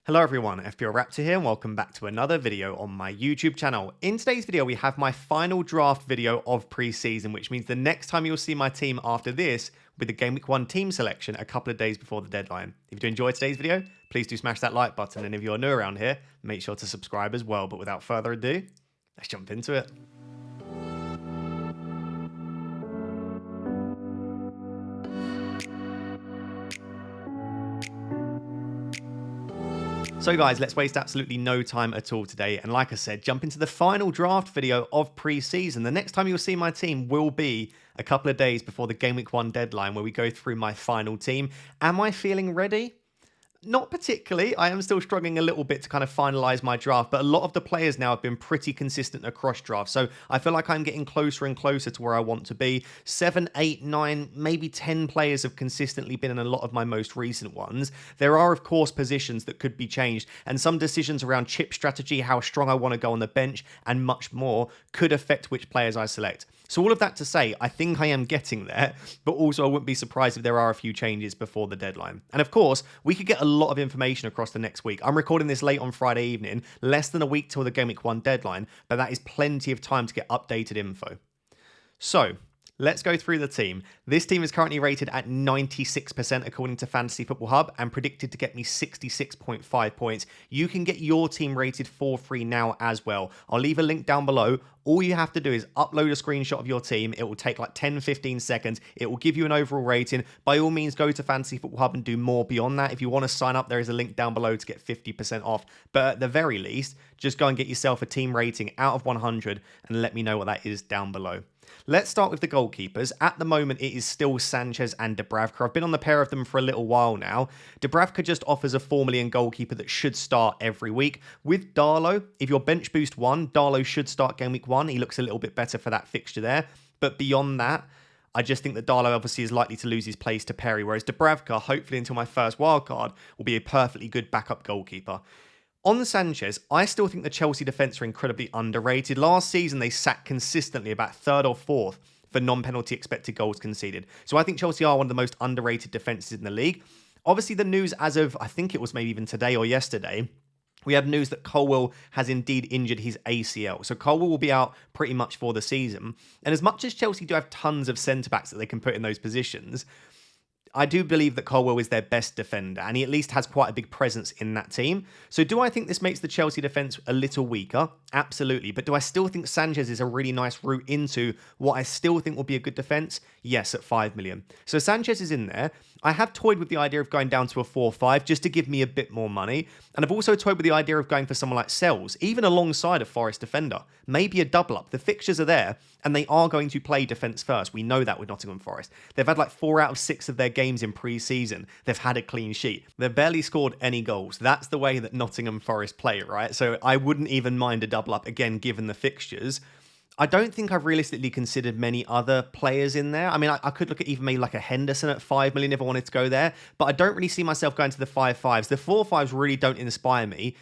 Hello everyone, FPL Raptor here and welcome back to another video on my YouTube channel. In today's video we have my final draft video of pre-season, which means the next time you'll see my team after this with the Game Week 1 team selection a couple of days before the deadline. If you do enjoy today's video, please do smash that like button, and if you're new around here, make sure to subscribe as well. But without further ado, let's jump into it. So guys, let's waste absolutely no time at all today, and like I said, jump into the final draft video of pre-season. The next time you'll see my team will be a couple of days before the Game Week 1 deadline, where we go through my final team. Am I feeling ready? Not particularly. I am still struggling a little bit to kind of finalize my draft, but a lot of the players now have been pretty consistent across drafts. So I feel like I'm getting closer and closer to where I want to be. 7, 8, 9, maybe 10 players have consistently been in a lot of my most recent ones. There are, of course, positions that could be changed, and some decisions around chip strategy, how strong I want to go on the bench, and much more could affect which players I select. So all of that to say, I think I am getting there, but also I wouldn't be surprised if there are a few changes before the deadline. And of course, we could get a lot of information across the next week. I'm recording this late on Friday evening, less than a week till the Game Week 1 deadline, but that is plenty of time to get updated info. So let's go through the team. This team is currently rated at 96% according to Fantasy Football Hub and predicted to get me 66.5 points. You can get your team rated for free now as well. I'll leave a link down below. All you have to do is upload a screenshot of your team. It will take like 10-15 seconds. It will give you an overall rating. By all means, go to Fantasy Football Hub and do more beyond that. If you want to sign up, there is a link down below to get 50% off. But at the very least, just go and get yourself a team rating out of 100 and let me know what that is down below. Let's start with the goalkeepers. At the moment, it is still Sanchez and Dubravka. I've been on the pair of them for a little while now. Dubravka just offers a 4 million goalkeeper that should start every week. With Darlow, if you're bench boost 1, Darlow should start Game Week 1. He looks a little bit better for that fixture there. But beyond that, I just think that Darlow obviously is likely to lose his place to Perry, whereas Dubravka, hopefully until my first wildcard, will be a perfectly good backup goalkeeper. On Sanchez, I still think the Chelsea defence are incredibly underrated. Last season, they sat consistently about 3rd or 4th for non-penalty expected goals conceded. So I think Chelsea are one of the most underrated defences in the league. Obviously, the news as of, I think it was maybe even today or yesterday, we have news that Colwill has indeed injured his ACL. So Colwill will be out pretty much for the season. And as much as Chelsea do have tons of centre-backs that they can put in those positions, I do believe that Colwill is their best defender, and he at least has quite a big presence in that team. So do I think this makes the Chelsea defence a little weaker? Absolutely. But do I still think Sanchez is a really nice route into what I still think will be a good defence? Yes, at 5 million. So Sanchez is in there. I have toyed with the idea of going down to a 4-5 just to give me a bit more money. And I've also toyed with the idea of going for someone like Sells, even alongside a Forest defender. Maybe a double up. The fixtures are there, and they are going to play defence first. We know that with Nottingham Forest. They've had like 4 out of 6 of their games in pre-season. They've had a clean sheet. They've barely scored any goals. That's the way that Nottingham Forest play, right? So I wouldn't even mind a double up, again, given the fixtures. I don't think I've realistically considered many other players in there. I mean, I could look at even maybe like a Henderson at 5 million if I wanted to go there, but I don't really see myself going to the 5-5s. The 4-5s really don't inspire me.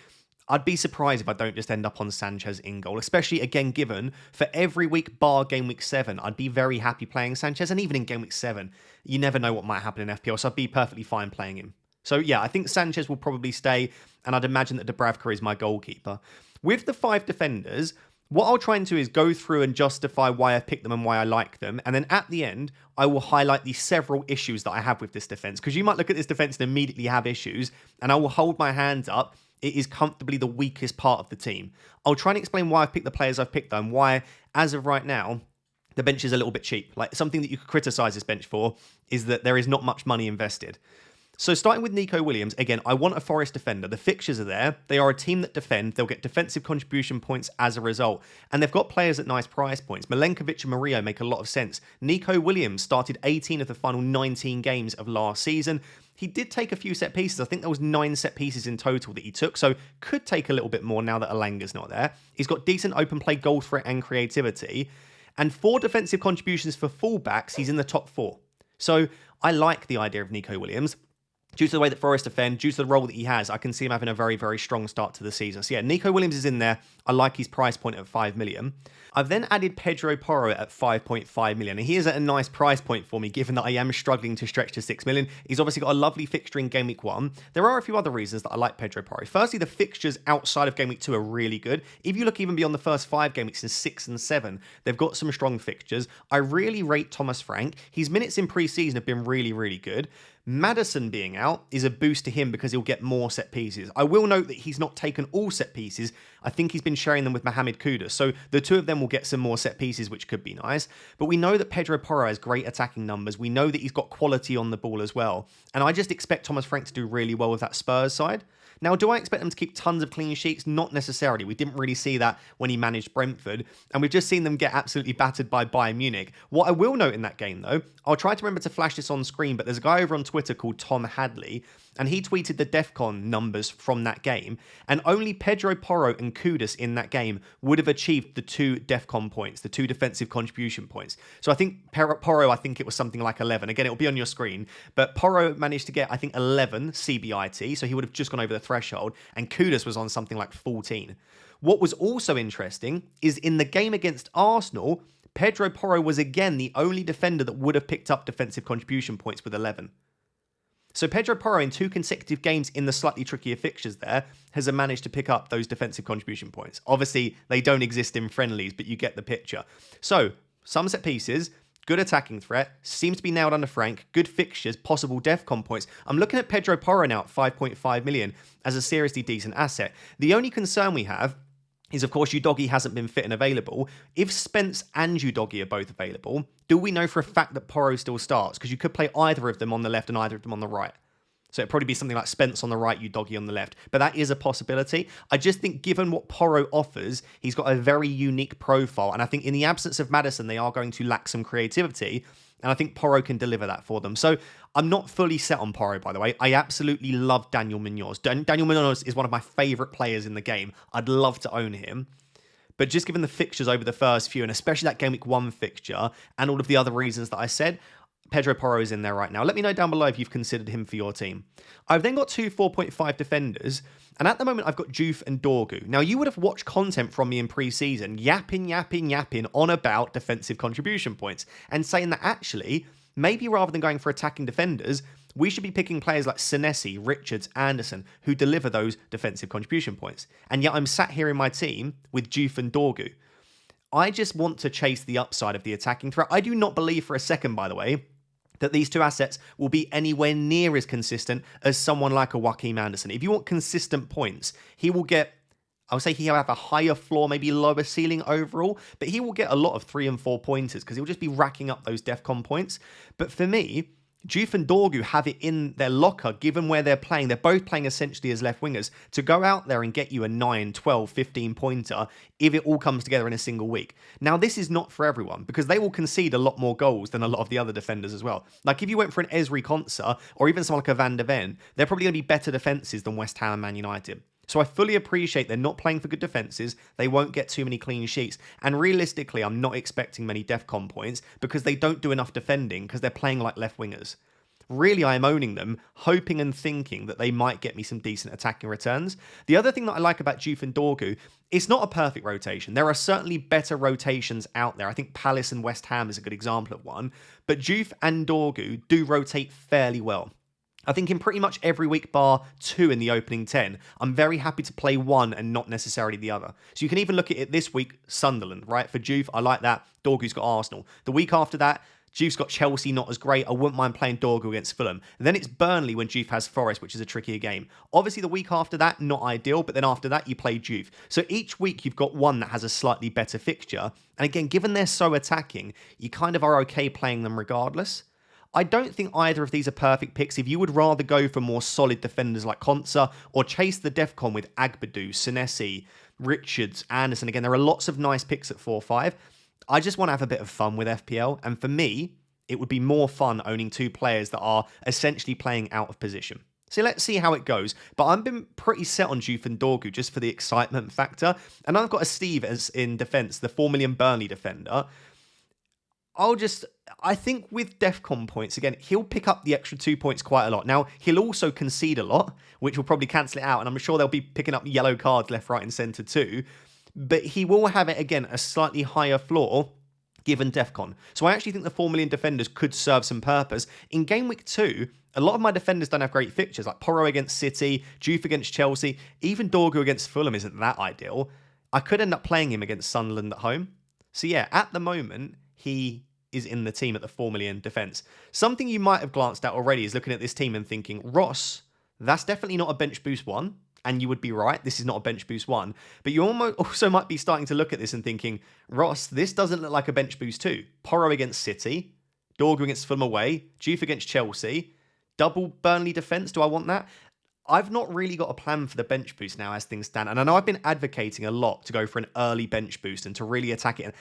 I'd be surprised if I don't just end up on Sanchez in goal, especially, again, given for every week bar Game Week 7, I'd be very happy playing Sanchez. And even in Game Week 7, you never know what might happen in FPL, so I'd be perfectly fine playing him. So yeah, I think Sanchez will probably stay, and I'd imagine that Dubravka is my goalkeeper. With the 5 defenders, what I'll try and do is go through and justify why I picked them and why I like them. And then at the end, I will highlight the several issues that I have with this defense. Because you might look at this defense and immediately have issues. And I will hold my hands up. It is comfortably the weakest part of the team. I'll try and explain why I've picked the players I've picked, though, and why, as of right now, the bench is a little bit cheap. Like, something that you could criticise this bench for is that there is not much money invested. So starting with Nico Williams, again, I want a Forest defender. The fixtures are there. They are a team that defend. They'll get defensive contribution points as a result. And they've got players at nice price points. Milenkovic and Murillo make a lot of sense. Nico Williams started 18 of the final 19 games of last season. He did take a few set pieces. I think there was 9 set pieces in total that he took, so could take a little bit more now that Alanga's not there. He's got decent open play, goal threat and creativity. And 4 defensive contributions for fullbacks, he's in the top 4. So I like the idea of Nico Williams. due to the way that Forest defend, due to the role that he has, I can see him having a very, very strong start to the season. So yeah, Nico Williams is in there. I like his price point at 5 million. I've then added Pedro Porro at 5.5 million. And he is at a nice price point for me, given that I am struggling to stretch to 6 million. He's obviously got a lovely fixture in Game Week 1. There are a few other reasons that I like Pedro Porro. Firstly, the fixtures outside of Game Week 2 are really good. If you look even beyond the first 5 game weeks in 6 and 7, they've got some strong fixtures. I really rate Thomas Frank. His minutes in pre-season have been really, really good. Maddison being out is a boost to him because he'll get more set pieces. I will note that he's not taken all set pieces. I think he's been sharing them with Mohamed Kudus. So the two of them will get some more set pieces, which could be nice. But we know that Pedro Porro has great attacking numbers. We know that he's got quality on the ball as well. And I just expect Thomas Frank to do really well with that Spurs side. Now, do I expect them to keep tons of clean sheets? Not necessarily. We didn't really see that when he managed Brentford, and we've just seen them get absolutely battered by Bayern Munich. What I will note in that game, though, I'll try to remember to flash this on screen, but there's a guy over on Twitter called Tom Hadley, and he tweeted the DEFCON numbers from that game, and only Pedro Porro and Kudus in that game would have achieved the 2 DEFCON points, the 2 defensive contribution points. So I think Porro, I think it was something like 11. Again, it'll be on your screen, but Porro managed to get, I think, 11 CBIT, so he would have just gone over the threshold, and Kudus was on something like 14. What was also interesting is in the game against Arsenal, Pedro Porro was again the only defender that would have picked up defensive contribution points with 11. So Pedro Porro in 2 consecutive games in the slightly trickier fixtures there has managed to pick up those defensive contribution points. Obviously, they don't exist in friendlies, but you get the picture. So, some set pieces, good attacking threat, seems to be nailed under Frank, good fixtures, possible DEFCON points. I'm looking at Pedro Porro now at 5.5 million as a seriously decent asset. The only concern we have is, of course, Udogie hasn't been fit and available. If Spence and Udogie are both available, do we know for a fact that Porro still starts? Because you could play either of them on the left and either of them on the right. So it'd probably be something like Spence on the right, Udogie on the left. But that is a possibility. I just think given what Porro offers, he's got a very unique profile. And I think in the absence of Maddison, they are going to lack some creativity. And I think Porro can deliver that for them. So I'm not fully set on Porro, by the way. I absolutely love Daniel Munoz. Daniel Munoz is one of my favourite players in the game. I'd love to own him. But just given the fixtures over the first few, and especially that Game Week 1 fixture, and all of the other reasons that I said, Pedro Porro is in there right now. Let me know down below if you've considered him for your team. I've then got 2 4.5 defenders, and at the moment I've got Juve and Dorgu. Now, you would have watched content from me in pre-season, yapping on about defensive contribution points, and saying that actually, maybe rather than going for attacking defenders, we should be picking players like Senesi, Richards, Anderson, who deliver those defensive contribution points. And yet I'm sat here in my team with Juve and Dorgu. I just want to chase the upside of the attacking threat. I do not believe for a second, by the way, that these 2 assets will be anywhere near as consistent as someone like a Joachim Anderson. If you want consistent points, he will get, I would say he'll have a higher floor, maybe lower ceiling overall, but he will get a lot of 3 and 4 pointers because he'll just be racking up those DEFCON points. But for me, Juve and Dorgu have it in their locker, given where they're playing. They're both playing essentially as left wingers, to go out there and get you a 9, 12, 15 pointer if it all comes together in a single week. Now, this is not for everyone because they will concede a lot more goals than a lot of the other defenders as well. Like if you went for an Ezri Konsa or even someone like a Van de Ven, they're probably going to be better defences than West Ham and Man United. So I fully appreciate they're not playing for good defences. They won't get too many clean sheets. And realistically, I'm not expecting many DEFCON points because they don't do enough defending because they're playing like left wingers. Really, I am owning them, hoping and thinking that they might get me some decent attacking returns. The other thing that I like about Juve and Dorgu, it's not a perfect rotation. There are certainly better rotations out there. I think Palace and West Ham is a good example of one. But Juve and Dorgu do rotate fairly well. I think in pretty much every week bar 2 in the opening 10, I'm very happy to play one and not necessarily the other. So you can even look at it this week, Sunderland, right? For Juve, I like that. Dorgu's got Arsenal. The week after that, Juve's got Chelsea, not as great. I wouldn't mind playing Dorgu against Fulham. Then it's Burnley when Juve has Forest, which is a trickier game. Obviously, the week after that, not ideal, but then after that, you play Juve. So each week, you've got one that has a slightly better fixture. And again, given they're so attacking, you kind of are okay playing them regardless. I don't think either of these are perfect picks. If you would rather go for more solid defenders like Konsa or chase the DEFCON with Agbadou, Senesi, Richards, Anderson. Again, there are lots of nice picks at 4-5. I just want to have a bit of fun with FPL. And for me, it would be more fun owning 2 players that are essentially playing out of position. So let's see how it goes. But I've been pretty set on Juve and Dorgu just for the excitement factor. And I've got a Steve as in defence, the 4 million Burnley defender. I'll just I think with DEFCON points, again, he'll pick up the extra 2 points quite a lot. Now, he'll also concede a lot, which will probably cancel it out, and I'm sure they'll be picking up yellow cards left, right, and centre too. But he will have it, again, a slightly higher floor given DEFCON. So I actually think the 4 million defenders could serve some purpose. In Game Week 2, a lot of my defenders don't have great fixtures, like Porro against City, Juve against Chelsea, even Dorgu against Fulham isn't that ideal. I could end up playing him against Sunderland at home. So yeah, at the moment, he is in the team at the 4 million defence. Something you might have glanced at already is looking at this team and thinking, Ross, that's definitely not a bench boost one. And you would be right, this is not a bench boost one. But you also might be starting to look at this and thinking, Ross, this doesn't look like a bench boost two. Porro against City, Dorgu against Fulham away, Juve against Chelsea, double Burnley defence, do I want that? I've not really got a plan for the bench boost now as things stand. And I know I've been advocating a lot to go for an early bench boost and to really attack it.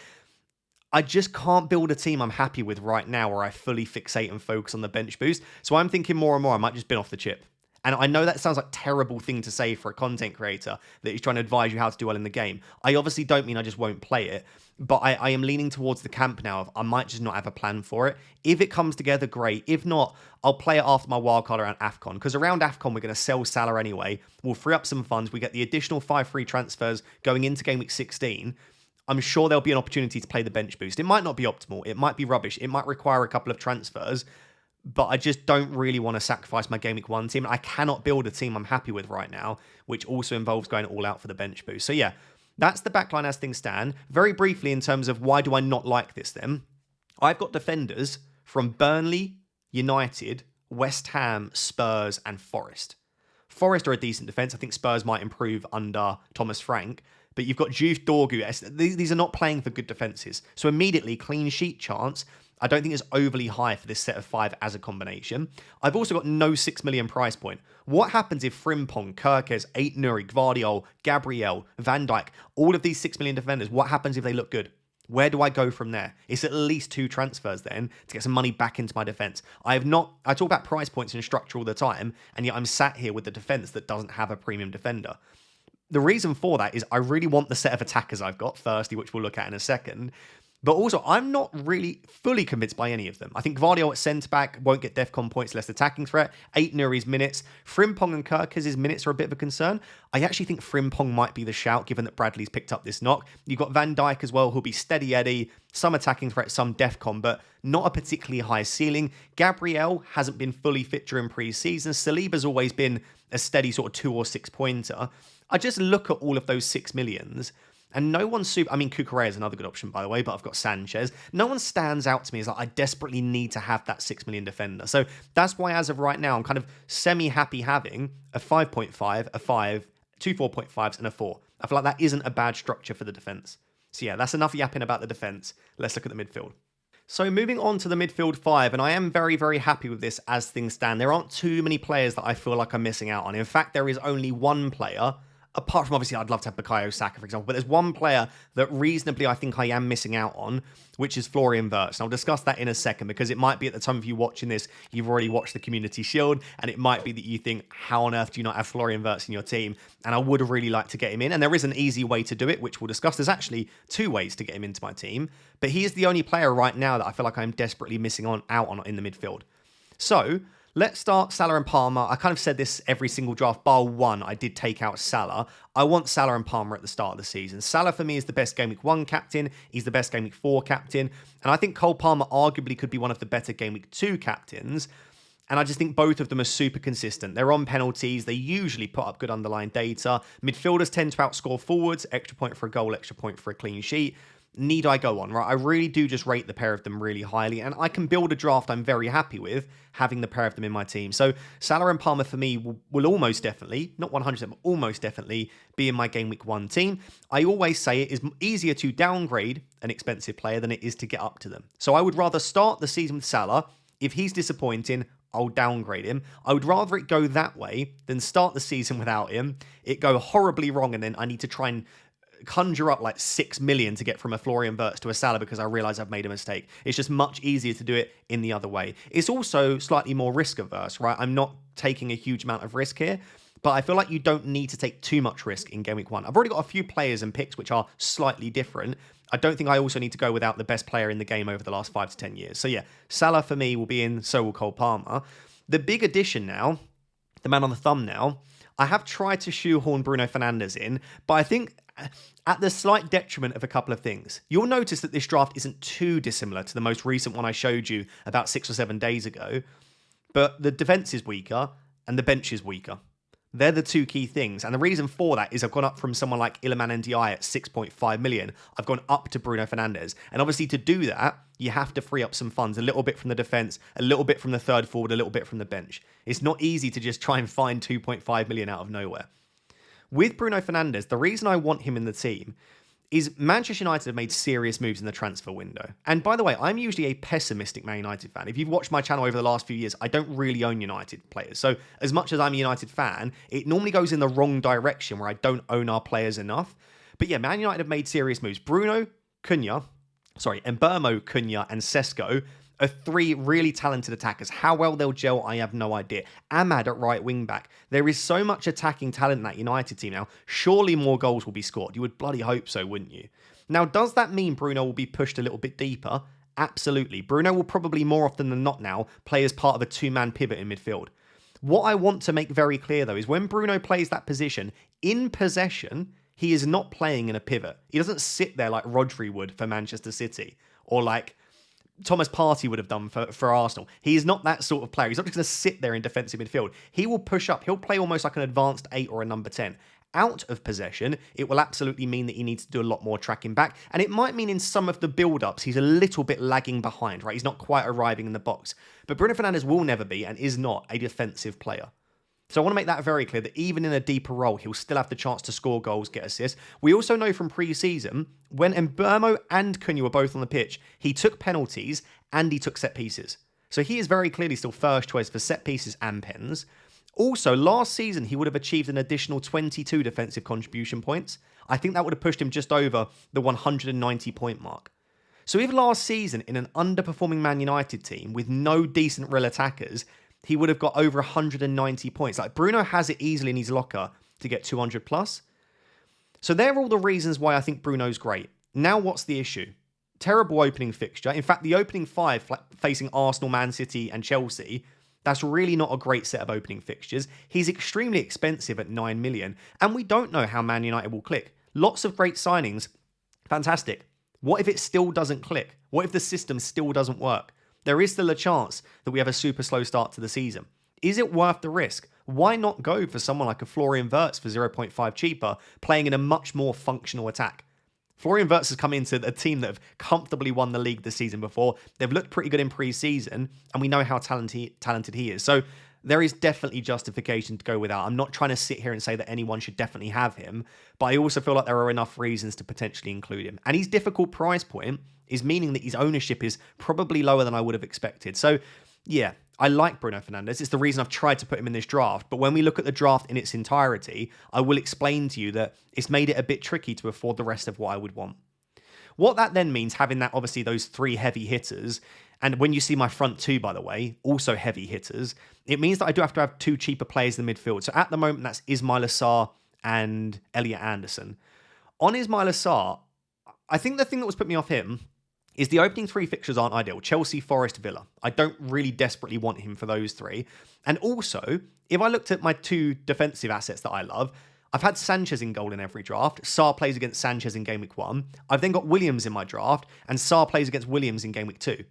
I just can't build a team I'm happy with right now where I fully fixate and focus on the bench boost. So I'm thinking more and more I might just bin off the chip. And I know that sounds like a terrible thing to say for a content creator that is trying to advise you how to do well in the game. I obviously don't mean I just won't play it, but I am leaning towards the camp now of I might just not have a plan for it. If it comes together, great. If not, I'll play it after my wildcard around AFCON, because around AFCON, we're going to sell Salah anyway. We'll free up some funds. We get the additional 5 free transfers going into Game Week 16. I'm sure there'll be an opportunity to play the bench boost. It might not be optimal. It might be rubbish. It might require a couple of transfers, but I just don't really want to sacrifice my Game Week 1 team. I cannot build a team I'm happy with right now, which also involves going all out for the bench boost. So yeah, that's the backline as things stand. Very briefly in terms of why do I not like this then? I've got defenders from Burnley, United, West Ham, Spurs, and Forest. Forest are a decent defence. I think Spurs might improve under Thomas Frank. But you've got Juve, Dorgu. These are not playing for good defences. So immediately, clean sheet chance, I don't think is overly high for this set of 5 as a combination. I've also got no 6 million price point. What happens if Frimpong, Kirkes, 8 Nuri, Gvardiol, Gabriel, Van Dijk, all of these 6 million defenders, what happens if they look good? Where do I go from there? It's at least 2 transfers then to get some money back into my defence. I talk about price points and structure all the time, and yet I'm sat here with the defence that doesn't have a premium defender. The reason for that is I really want the set of attackers I've got, firstly, which we'll look at in a second. But also, I'm not really fully convinced by any of them. I think Gvardiol at centre-back won't get DEFCON points, less attacking threat. 8 Nuri's minutes. Frimpong and Kirkes' minutes are a bit of a concern. I actually think Frimpong might be the shout, given that Bradley's picked up this knock. You've got Van Dijk as well, who'll be steady Eddie, some attacking threat, some DEFCON, but not a particularly high ceiling. Gabriel hasn't been fully fit during pre-season. Saliba's always been a steady sort of 2 or 6 pointer. I just look at all of those 6 millions, and no one's super... I mean, Cucurella is another good option, by the way, but I've got Sanchez. No one stands out to me as like, I desperately need to have that 6 million defender. So that's why, as of right now, I'm kind of semi-happy having a 5.5, a 5, 2 4.5s, and a 4. I feel like that isn't a bad structure for the defence. So yeah, that's enough yapping about the defence. Let's look at the midfield. So moving on to the midfield 5, and I am very, very happy with this as things stand. There aren't too many players that I feel like I'm missing out on. In fact, there is only one player, apart from obviously I'd love to have Bukayo Saka, for example, but there's one player that reasonably I think I am missing out on, which is Florian Wirtz. And I'll discuss that in a second, because it might be at the time of you watching this, you've already watched the Community Shield, and it might be that you think, how on earth do you not have Florian Wirtz in your team? And I would really like to get him in, and there is an easy way to do it, which we'll discuss. There's actually 2 ways to get him into my team, but he is the only player right now that I feel like I'm desperately missing out on in the midfield. So let's start Salah and Palmer. I kind of said this every single draft, bar one, I did take out Salah. I want Salah and Palmer at the start of the season. Salah, for me, is the best Game Week 1 captain. He's the best Game Week 4 captain. And I think Cole Palmer arguably could be one of the better Game Week 2 captains. And I just think both of them are super consistent. They're on penalties. They usually put up good underlying data. Midfielders tend to outscore forwards. Extra point for a goal, extra point for a clean sheet. Need I go on, right? I really do just rate the pair of them really highly, and I can build a draft I'm very happy with having the pair of them in my team. So Salah and Palmer for me will almost definitely, not 100%, but almost definitely be in my Game Week 1 team. I always say it is easier to downgrade an expensive player than it is to get up to them. So I would rather start the season with Salah. If he's disappointing, I'll downgrade him. I would rather it go that way than start the season without him, it go horribly wrong, and then I need to try and conjure up like 6 million to get from a Florian Wirtz to a Salah because I realise I've made a mistake. It's just much easier to do it in the other way. It's also slightly more risk averse, right? I'm not taking a huge amount of risk here, but I feel like you don't need to take too much risk in Game Week 1. I've already got a few players and picks which are slightly different, I don't think I also need to go without the best player in the game over the last 5 to 10 years. So yeah, Salah for me will be in, so will Cole Palmer. The big addition now, the man on the thumbnail, I have tried to shoehorn Bruno Fernandes in, but I think at the slight detriment of a couple of things. You'll notice that this draft isn't too dissimilar to the most recent one I showed you about 6 or 7 days ago, but the defense is weaker and the bench is weaker. They're the two key things. And the reason for that is I've gone up from someone like Iliman Ndiaye at 6.5 million. I've gone up to Bruno Fernandes. And obviously to do that, you have to free up some funds, a little bit from the defence, a little bit from the third forward, a little bit from the bench. It's not easy to just try and find 2.5 million out of nowhere. With Bruno Fernandes, the reason I want him in the team is Manchester United have made serious moves in the transfer window. And by the way, I'm usually a pessimistic Man United fan. If you've watched my channel over the last few years, I don't really own United players. So as much as I'm a United fan, it normally goes in the wrong direction where I don't own our players enough. But yeah, Man United have made serious moves. Mbeumo, Cunha, and Sesko are 3 really talented attackers. How well they'll gel, I have no idea. Ahmad at right wing back. There is so much attacking talent in that United team now. Surely more goals will be scored. You would bloody hope so, wouldn't you? Now, does that mean Bruno will be pushed a little bit deeper? Absolutely. Bruno will probably more often than not now play as part of a 2-man pivot in midfield. What I want to make very clear, though, is when Bruno plays that position, in possession, he is not playing in a pivot. He doesn't sit there like Rodri would for Manchester City, or like Thomas Partey would have done for Arsenal. He is not that sort of player. He's not just going to sit there in defensive midfield. He will push up. He'll play almost like an advanced 8 or a number 10. Out of possession, it will absolutely mean that he needs to do a lot more tracking back. And it might mean in some of the build-ups, he's a little bit lagging behind, right? He's not quite arriving in the box. But Bruno Fernandes will never be and is not a defensive player. So I want to make that very clear that even in a deeper role, he'll still have the chance to score goals, get assists. We also know from pre-season, when Mbeumo and Cunha were both on the pitch, he took penalties and he took set pieces. So he is very clearly still first choice for set pieces and pens. Also, last season, he would have achieved an additional 22 defensive contribution points. I think that would have pushed him just over the 190 point mark. So if last season, in an underperforming Man United team with no decent real attackers, he would have got over 190 points. Like, Bruno has it easily in his locker to get 200 plus. So they're all the reasons why I think Bruno's great. Now, what's the issue? Terrible opening fixture. In fact, the opening 5 facing Arsenal, Man City and Chelsea, that's really not a great set of opening fixtures. He's extremely expensive at 9 million, and we don't know how Man United will click. Lots of great signings. Fantastic. What if it still doesn't click? What if the system still doesn't work? There is still a chance that we have a super slow start to the season. Is it worth the risk? Why not go for someone like a Florian Wirtz for 0.5 cheaper, playing in a much more functional attack? Florian Wirtz has come into a team that have comfortably won the league the season before. They've looked pretty good in pre-season, and we know how talented he is. So there is definitely justification to go without. I'm not trying to sit here and say that anyone should definitely have him, but I also feel like there are enough reasons to potentially include him. And his difficult price point is meaning that his ownership is probably lower than I would have expected. So yeah, I like Bruno Fernandes. It's the reason I've tried to put him in this draft. But when we look at the draft in its entirety, I will explain to you that it's made it a bit tricky to afford the rest of what I would want. What that then means, having that obviously those 3 heavy hitters, and when you see my front 2, by the way, also heavy hitters, it means that I do have to have 2 cheaper players in the midfield. So at the moment, that's Ismail Assar and Elliot Anderson. On Ismail Assar, I think the thing that was put me off him is the opening 3 fixtures aren't ideal. Chelsea, Forest, Villa. I don't really desperately want him for those 3. And also, if I looked at my 2 defensive assets that I love, I've had Sanchez in goal in every draft. Sarr plays against Sanchez in Game Week 1. I've then got Williams in my draft, and Sarr plays against Williams in Game Week 2.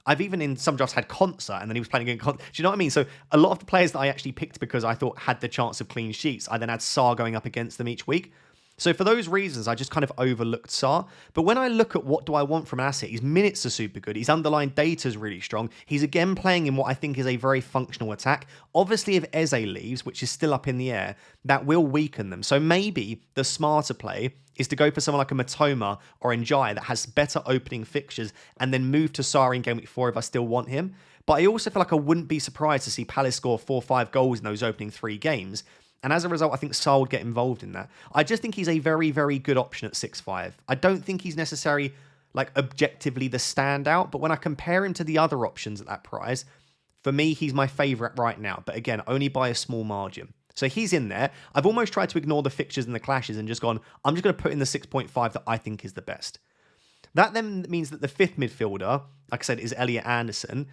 I've even in some drafts had Konsa, and then he was playing against Konsa. Do you know what I mean? So a lot of the players that I actually picked because I thought had the chance of clean sheets, I then had Sarr going up against them each week. So for those reasons, I just kind of overlooked Sarr. But when I look at what do I want from an asset, his minutes are super good. His underlying data is really strong. He's again playing in what I think is a very functional attack. Obviously, if Eze leaves, which is still up in the air, that will weaken them. So maybe the smarter play is to go for someone like a Matoma or Njai that has better opening fixtures and then move to Sarr in Game Week 4 if I still want him. But I also feel like I wouldn't be surprised to see Palace score 4 or 5 goals in those opening 3 games. And as a result, I think Sarr would get involved in that. I just think he's a very, very good option at 6.5. I don't think he's necessarily, like, objectively the standout, but when I compare him to the other options at that price, for me, he's my favourite right now. But again, only by a small margin. So he's in there. I've almost tried to ignore the fixtures and the clashes and just gone, I'm just going to put in the 6.5 that I think is the best. That then means that the fifth midfielder, like I said, is Elliot Anderson.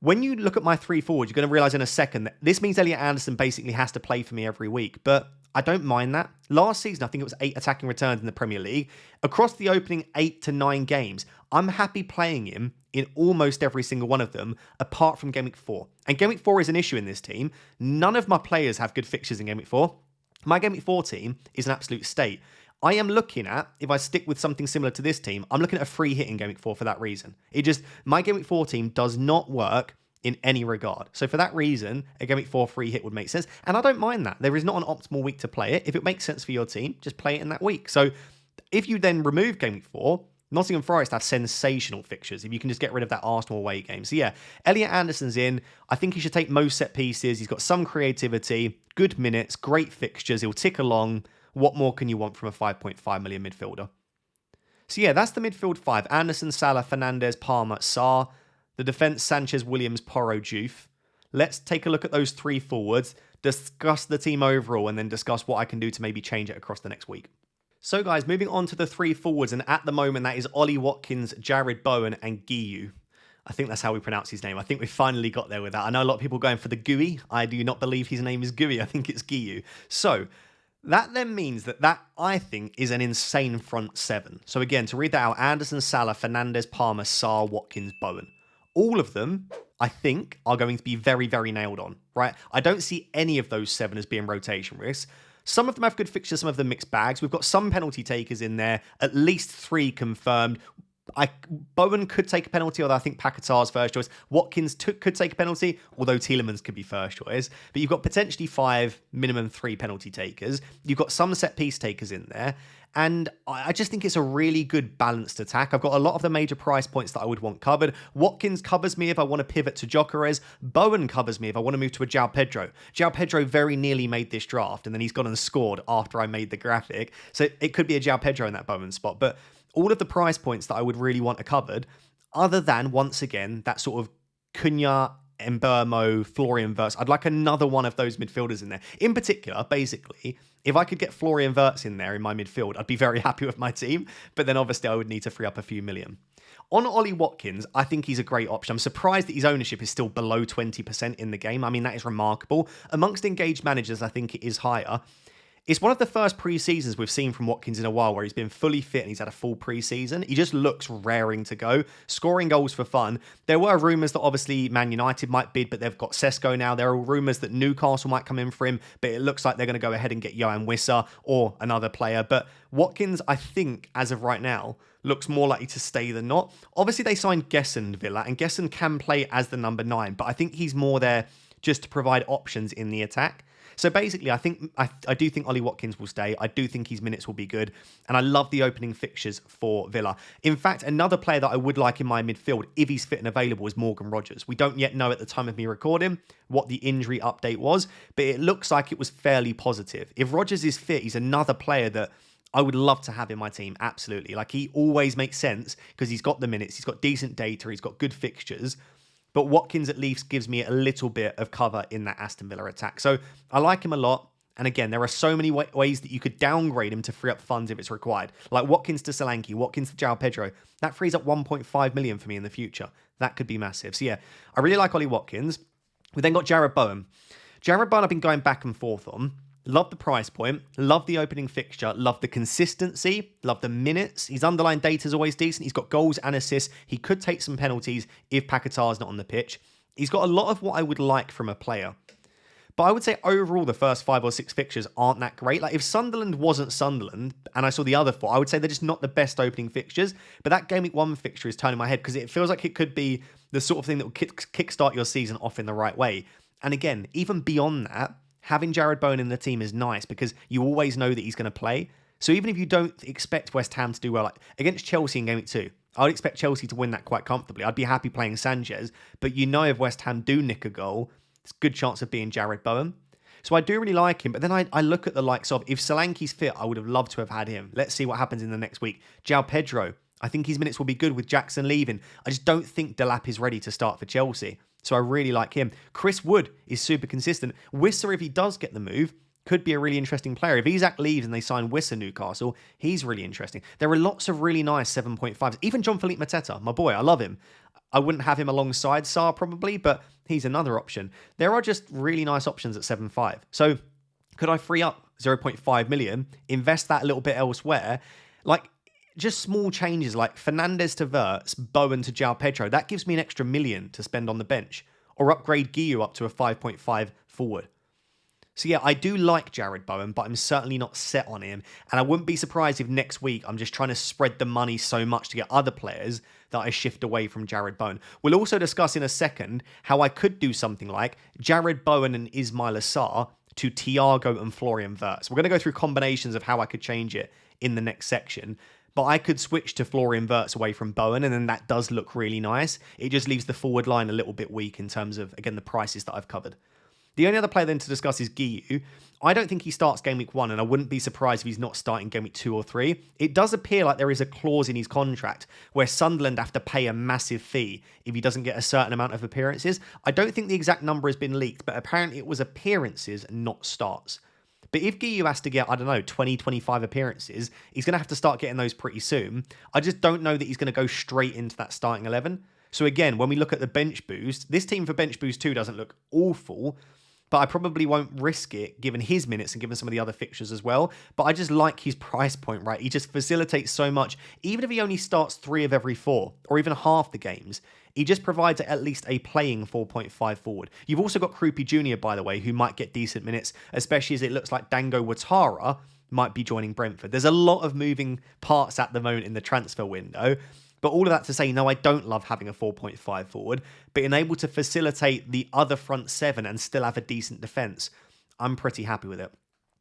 When you look at my three forwards, you're going to realise in a second that this means Elliot Anderson basically has to play for me every week. But I don't mind that. Last season, I think it was 8 attacking returns in the Premier League. Across the opening 8 to 9 games, I'm happy playing him in almost every single one of them, apart from Game Week 4. And Game Week 4 is an issue in this team. None of my players have good fixtures in Game Week 4. My Game Week 4 team is an absolute state. I am looking at, if I stick with something similar to this team, I'm looking at a free hit in Game Week 4 for that reason. My Game Week 4 team does not work in any regard. So for that reason, a Game Week 4 free hit would make sense. And I don't mind that. There is not an optimal week to play it. If it makes sense for your team, just play it in that week. So if you then remove Game Week 4, Nottingham Forest have sensational fixtures if you can just get rid of that Arsenal away game. So yeah, Elliot Anderson's in. I think he should take most set pieces. He's got some creativity, good minutes, great fixtures. He'll tick along. What more can you want from a 5.5 million midfielder? So yeah, that's the midfield 5. Anderson, Salah, Fernandes, Palmer, Sarr. The defence, Sanchez, Williams, Porro, Juve. Let's take a look at those three forwards, discuss the team overall, and then discuss what I can do to maybe change it across the next week. So guys, moving on to the three forwards, and at the moment that is Ollie Watkins, Jared Bowen, and Guiu. I think that's how we pronounce his name. I think we finally got there with that. I know a lot of people going for the Gui. I do not believe his name is Gui. I think it's Guiu. So that then means that I think, is an insane front seven. So again, to read that out, Anderson, Salah, Fernandes, Palmer, Sarr, Watkins, Bowen. All of them, I think, are going to be very, very nailed on, right? I don't see any of those 7 as being rotation risks. Some of them have good fixtures, some of them mixed bags. We've got some penalty takers in there, at least 3 confirmed. Bowen could take a penalty, although I think Paquetá's first choice. Watkins could take a penalty, although Tielemans could be first choice. But you've got potentially 5, minimum 3 penalty takers. You've got some set piece takers in there. And I just think it's a really good balanced attack. I've got a lot of the major price points that I would want covered. Watkins covers me if I want to pivot to Gyökeres. Bowen covers me if I want to move to a João Pedro. João Pedro very nearly made this draft, and then he's gone and scored after I made the graphic. So it could be a João Pedro in that Bowen spot. But all of the price points that I would really want are covered, other than, once again, that sort of Cunha, Mbeumo, Florian Wirtz. I'd like another one of those midfielders in there. In particular, basically, if I could get Florian Wirtz in there in my midfield, I'd be very happy with my team. But then obviously I would need to free up a few million. On Ollie Watkins, I think he's a great option. I'm surprised that his ownership is still below 20% in the game. I mean, that is remarkable. Amongst engaged managers, I think it is higher. It's one of the first pre-seasons we've seen from Watkins in a while where he's been fully fit and he's had a full pre-season. He just looks raring to go, scoring goals for fun. There were rumours that obviously Man United might bid, but they've got Sesko now. There are rumours that Newcastle might come in for him, but it looks like they're going to go ahead and get Johan Wissa or another player. But Watkins, I think, as of right now, looks more likely to stay than not. Obviously, they signed Gessen Villa, and Gessen can play as the number 9, but I think he's more there just to provide options in the attack. So basically, I do think Ollie Watkins will stay. I do think his minutes will be good. And I love the opening fixtures for Villa. In fact, another player that I would like in my midfield, if he's fit and available, is Morgan Rogers. We don't yet know at the time of me recording what the injury update was, but it looks like it was fairly positive. If Rogers is fit, he's another player that I would love to have in my team, absolutely. Like, he always makes sense because he's got the minutes, he's got decent data, he's got good fixtures. But Watkins at least gives me a little bit of cover in that Aston Villa attack. So I like him a lot. And again, there are so many ways that you could downgrade him to free up funds if it's required. Like Watkins to Solanke, Watkins to João Pedro. That frees up 1.5 million for me in the future. That could be massive. So yeah, I really like Ollie Watkins. We then got Jared Bowen. Jared Bowen I've been going back and forth on. Love the price point, love the opening fixture, love the consistency, love the minutes. His underlying data is always decent. He's got goals and assists. He could take some penalties if Paquetá's not on the pitch. He's got a lot of what I would like from a player. But I would say overall the first 5 or 6 fixtures aren't that great. Like if Sunderland wasn't Sunderland and I saw the other 4, I would say they're just not the best opening fixtures. But that Game Week 1 fixture is turning my head because it feels like it could be the sort of thing that will kickstart your season off in the right way. And again, even beyond that, having Jared Bowen in the team is nice because you always know that he's going to play. So even if you don't expect West Ham to do well, like against Chelsea in Game Week 2, I would expect Chelsea to win that quite comfortably. I'd be happy playing Sanchez, but you know if West Ham do nick a goal, it's a good chance of being Jared Bowen. So I do really like him, but then I look at the likes of, if Solanke's fit, I would have loved to have had him. Let's see what happens in the next week. João Pedro, I think his minutes will be good with Jackson leaving. I just don't think Delap is ready to start for Chelsea. So I really like him. Chris Wood is super consistent. Wissa, if he does get the move, could be a really interesting player. If Isak leaves and they sign Wissa Newcastle, he's really interesting. There are lots of really nice 7.5s. Even Jean-Philippe Mateta, my boy, I love him. I wouldn't have him alongside Sarr probably, but he's another option. There are just really nice options at 7.5. So could I free up 0.5 million, invest that a little bit elsewhere? Like, just small changes like Fernandes to Wirtz, Bowen to João Pedro, that gives me an extra million to spend on the bench. Or upgrade Guiu up to a 5.5 forward. So yeah, I do like Jarrod Bowen, but I'm certainly not set on him. And I wouldn't be surprised if next week I'm just trying to spread the money so much to get other players that I shift away from Jarrod Bowen. We'll also discuss in a second how I could do something like Jarrod Bowen and Ismail Assar to Thiago and Florian Wirtz. We're going to go through combinations of how I could change it in the next section. But I could switch to Florian Wirtz away from Bowen, and then that does look really nice. It just leaves the forward line a little bit weak in terms of, again, the prices that I've covered. The only other player then to discuss is Guiu. I don't think he starts Game Week 1, and I wouldn't be surprised if he's not starting Game Week 2 or 3. It does appear like there is a clause in his contract where Sunderland have to pay a massive fee if he doesn't get a certain amount of appearances. I don't think the exact number has been leaked, but apparently it was appearances, not starts. But if Guiu has to get, I don't know, 20, 25 appearances, he's going to have to start getting those pretty soon. I just don't know that he's going to go straight into that starting 11. So again, when we look at the bench boost, this team for bench boost 2 doesn't look awful, but I probably won't risk it given his minutes and given some of the other fixtures as well. But I just like his price point, right? He just facilitates so much. Even if he only starts 3 of every 4 or even half the games, he just provides at least a playing 4.5 forward. You've also got Krupi Jr., by the way, who might get decent minutes, especially as it looks like Dango Ouattara might be joining Brentford. There's a lot of moving parts at the moment in the transfer window. But all of that to say, no, I don't love having a 4.5 forward, but being able to facilitate the other front 7 and still have a decent defence, I'm pretty happy with it.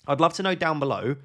I'd love to know down below,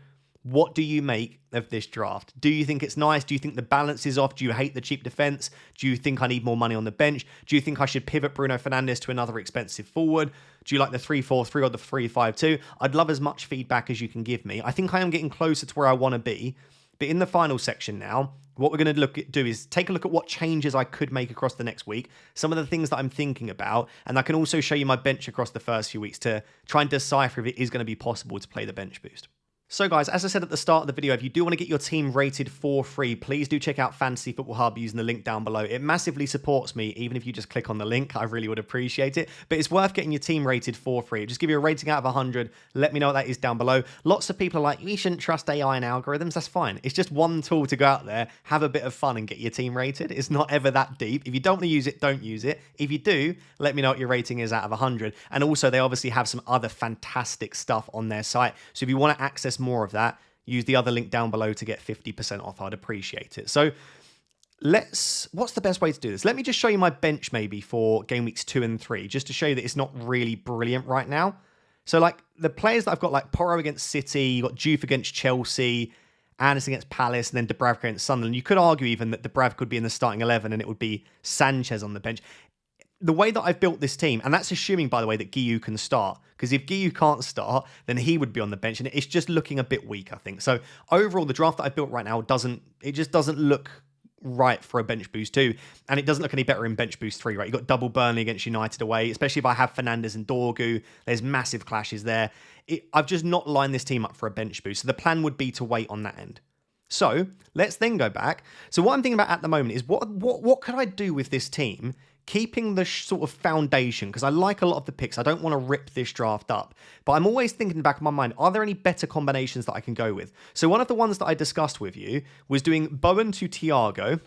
what do you make of this draft? Do you think it's nice? Do you think the balance is off? Do you hate the cheap defence? Do you think I need more money on the bench? Do you think I should pivot Bruno Fernandes to another expensive forward? Do you like the 3-4-3 or the 3-5-2? I'd love as much feedback as you can give me. I think I am getting closer to where I want to be. But in the final section now, what we're going to do is take a look at what changes I could make across the next week, some of the things that I'm thinking about, and I can also show you my bench across the first few weeks to try and decipher if it is going to be possible to play the bench boost. So guys, as I said at the start of the video, if you do want to get your team rated for free, please do check out Fantasy Football Hub using the link down below. It massively supports me, even if you just click on the link. I really would appreciate it. But it's worth getting your team rated for free. Just give you a rating out of 100. Let me know what that is down below. Lots of people are like, we shouldn't trust AI and algorithms. That's fine. It's just one tool to go out there, have a bit of fun and get your team rated. It's not ever that deep. If you don't want to use it, don't use it. If you do, let me know what your rating is out of 100. And also, they obviously have some other fantastic stuff on their site. So if you want to access more of that, use the other link down below to get 50% off. I'd appreciate it. So what's the best way to do this? Let me just show you my bench maybe for game weeks 2 and 3, just to show you that it's not really brilliant right now. So like the players that I've got, like Porro against City, you got Juve against Chelsea, Anderson against Palace, and then Dubravka against Sunderland. You could argue even that Dubravka could be in the starting 11 and it would be Sanchez on the bench. The way that I've built this team, and that's assuming, by the way, that Guiu can start, because if Guiu can't start, then he would be on the bench, and it's just looking a bit weak, I think. So overall, the draft that I've built right now just doesn't look right for a bench boost 2, and it doesn't look any better in bench boost 3, right? You've got double Burnley against United away, especially if I have Fernandes and Dorgu. There's massive clashes there. I've just not lined this team up for a bench boost, so the plan would be to wait on that end. So let's then go back. So what I'm thinking about at the moment is what could I do with this team, keeping the sort of foundation, because I like a lot of the picks. I don't want to rip this draft up, but I'm always thinking in the back of my mind, are there any better combinations that I can go with? So one of the ones that I discussed with you was doing Bowen to Thiago,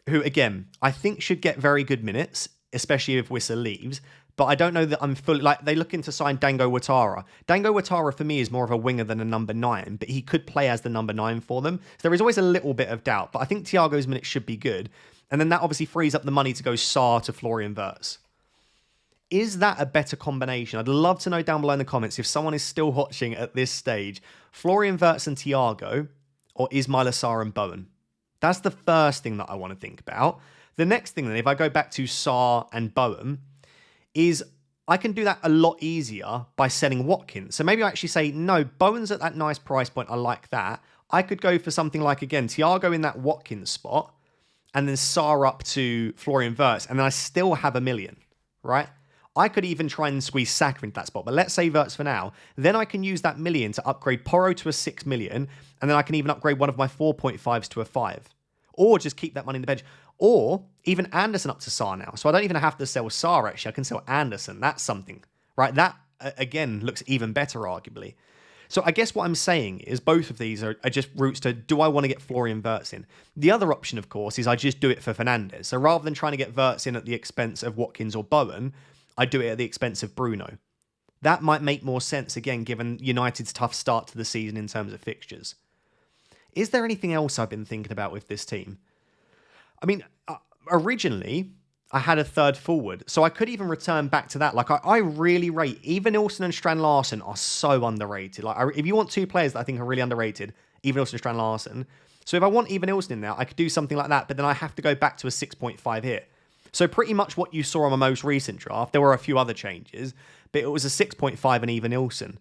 who again, I think should get very good minutes, especially if Wissa leaves. But I don't know that I'm fully, like, they looking to sign Dango Ouattara. Dango Ouattara for me is more of a winger than a number 9, but he could play as the number 9 for them. So there is always a little bit of doubt, but I think Thiago's minutes should be good. And then that obviously frees up the money to go Sarr to Florian Wirtz. Is that a better combination? I'd love to know down below in the comments if someone is still watching at this stage. Florian Wirtz and Thiago, or Ismail Assar and Bowen? That's the first thing that I want to think about. The next thing then, if I go back to Sarr and Bowen, is I can do that a lot easier by selling Watkins. So maybe I actually say, no, Bowen's at that nice price point. I like that. I could go for something like, again, Thiago in that Watkins spot, and then Sarr up to Florian Wirtz, and then I still have $1 million, right? I could even try and squeeze Saka into that spot, but let's say Verts for now. Then I can use that million to upgrade Porro to a 6 million, and then I can even upgrade one of my 4.5s to a 5. Or just keep that money in the bench. Or even Anderson up to Sar now. So I don't even have to sell Sar, actually. I can sell Anderson. That's something, right? That, again, looks even better, arguably. So I guess what I'm saying is both of these are just routes to, do I want to get Florian Wirtz in? The other option, of course, is I just do it for Fernandes. So rather than trying to get Wirtz in at the expense of Watkins or Bowen, I do it at the expense of Bruno. That might make more sense, again, given United's tough start to the season in terms of fixtures. Is there anything else I've been thinking about with this team? I mean, originally, I had a third forward, so I could even return back to that. Like, I really rate, even Evanilson and Strand Larsen are so underrated. Like, if you want two players that I think are really underrated, Evanilson and Strand Larsen. So if I want Evanilson in there, I could do something like that, but then I have to go back to a 6.5 here. So pretty much what you saw on my most recent draft, there were a few other changes, but it was a 6.5 and Evanilson.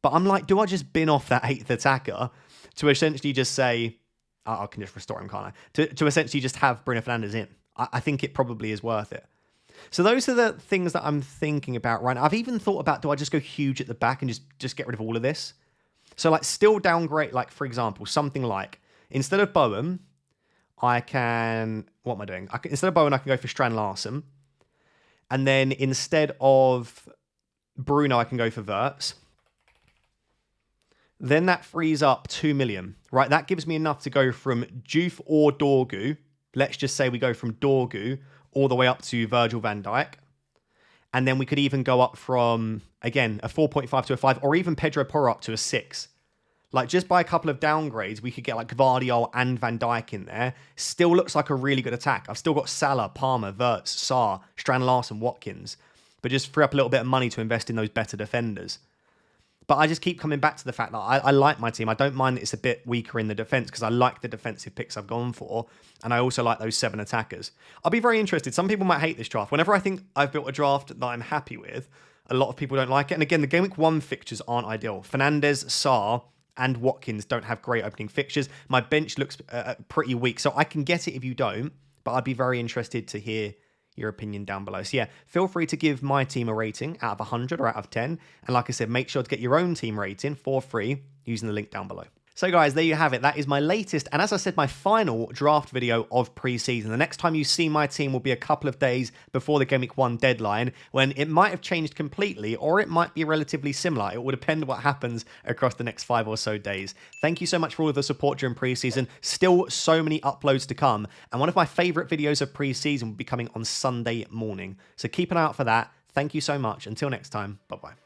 But I'm like, do I just bin off that 8th attacker to essentially just say, I can just restore him, can't I? To essentially just have Bruno Fernandes in. I think it probably is worth it. So those are the things that I'm thinking about right now. I've even thought about, do I just go huge at the back and just get rid of all of this? So like still downgrade, like for example, something like, instead of Bowen, I can, what am I doing? Instead of Bowen, I can go for Strand Larsen. And then instead of Bruno, I can go for Wirtz. Then that frees up 2 million, right? That gives me enough to go from Juve or Dorgu. Let's just say we go from Dorgu all the way up to Virgil van Dijk. And then we could even go up from, again, a 4.5 to a 5, or even Pedro Porro up to a 6. Like, just by a couple of downgrades, we could get, like, Gvardiol and Van Dijk in there. Still looks like a really good attack. I've still got Salah, Palmer, Wirtz, Sarr, Strand Larsen, Watkins. But just free up a little bit of money to invest in those better defenders. But I just keep coming back to the fact that I like my team. I don't mind that it's a bit weaker in the defence because I like the defensive picks I've gone for. And I also like those 7 attackers. I'll be very interested. Some people might hate this draft. Whenever I think I've built a draft that I'm happy with, a lot of people don't like it. And again, the Game Week 1 fixtures aren't ideal. Fernandes, Sarr, and Watkins don't have great opening fixtures. My bench looks pretty weak. So I can get it if you don't. But I'd be very interested to hear your opinion down below. So yeah, feel free to give my team a rating out of 100 or out of 10. And like I said, make sure to get your own team rating for free using the link down below. So guys, there you have it. That is my latest, and as I said, my final draft video of pre-season. The next time you see my team will be a couple of days before the Game Week 1 deadline, when it might have changed completely, or it might be relatively similar. It will depend on what happens across the next 5 or so days. Thank you so much for all of the support during pre-season. Still so many uploads to come, and one of my favorite videos of pre-season will be coming on Sunday morning. So keep an eye out for that. Thank you so much. Until next time, bye-bye.